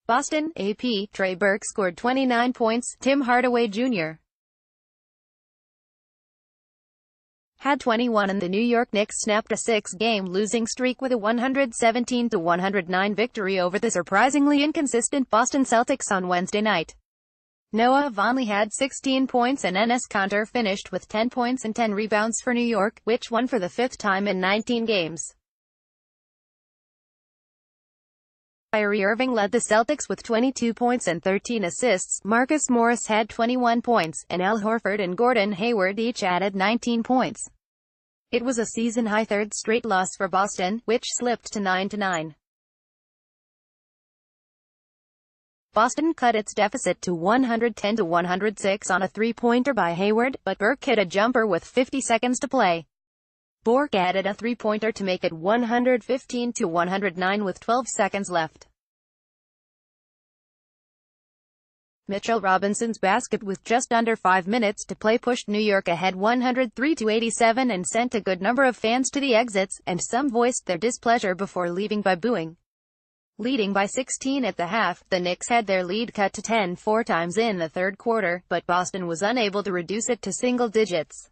Boston, AP, Trey Burke scored 29 points, Tim Hardaway Jr. had 21 and the New York Knicks snapped a 6-game losing streak with a 117-109 victory over the surprisingly inconsistent Boston Celtics on Wednesday night. Noah Vonleh had 16 points and Enes Kanter finished with 10 points and 10 rebounds for New York, which won for the fifth time in 19 games. Kyrie Irving led the Celtics with 22 points and 13 assists, Marcus Morris had 21 points, and Al Horford and Gordon Hayward each added 19 points. It was a season-high third straight loss for Boston, which slipped to 9-9. Boston cut its deficit to 110-106 on a three-pointer by Hayward, but Burke hit a jumper with 50 seconds to play. Bork added a three-pointer to make it 115-109 with 12 seconds left. Mitchell Robinson's basket with just under 5 minutes to play pushed New York ahead 103-87 and sent a good number of fans to the exits, and some voiced their displeasure before leaving by booing. Leading by 16 at the half, the Knicks had their lead cut to 10 four times in the third quarter, but Boston was unable to reduce it to single digits.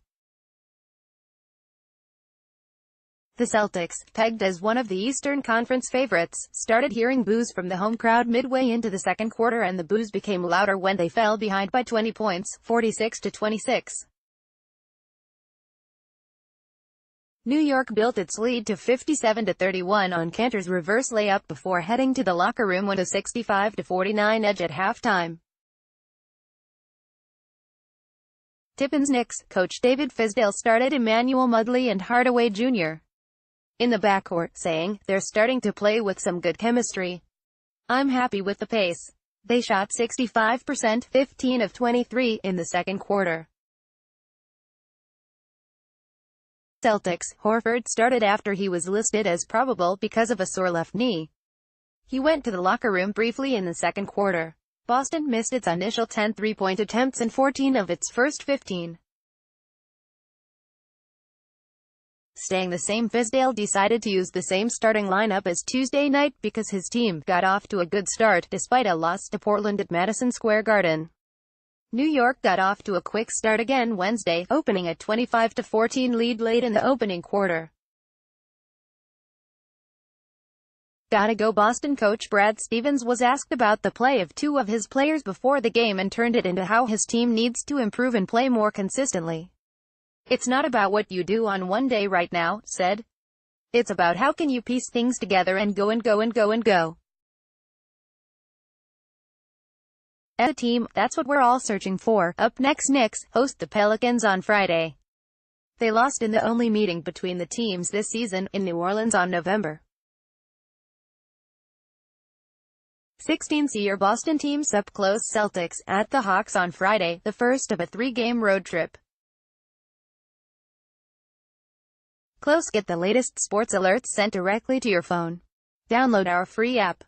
The Celtics, pegged as one of the Eastern Conference favorites, started hearing boos from the home crowd midway into the second quarter, and the boos became louder when they fell behind by 20 points, 46-26. New York built its lead to 57-31 on Kanter's reverse layup before heading to the locker room with a 65-49 edge at halftime. Tippins Knicks coach David Fizdale started Emmanuel Mugley and Hardaway Jr. in the backcourt, saying, "They're starting to play with some good chemistry. I'm happy with the pace." They shot 65%, 15 of 23, in the second quarter. Celtics, Horford started after he was listed as probable because of a sore left knee. He went to the locker room briefly in the second quarter. Boston missed its initial 10 three-point attempts and 14 of its first 15. Staying the same, Fizdale decided to use the same starting lineup as Tuesday night because his team got off to a good start, despite a loss to Portland at Madison Square Garden. New York got off to a quick start again Wednesday, opening a 25-14 lead late in the opening quarter. "Gotta go." Boston coach Brad Stevens was asked about the play of two of his players before the game and turned it into how his team needs to improve and play more consistently. "It's not about what you do on one day right now," said. "It's about how can you piece things together and go and go and go and go. As a team, that's what we're all searching for." Up next, Knicks host the Pelicans on Friday. They lost in the only meeting between the teams this season, in New Orleans on November 16. See your Boston teams up close. Celtics at the Hawks on Friday, the first of a 3-game road trip. Close. Get the latest sports alerts sent directly to your phone. Download our free app.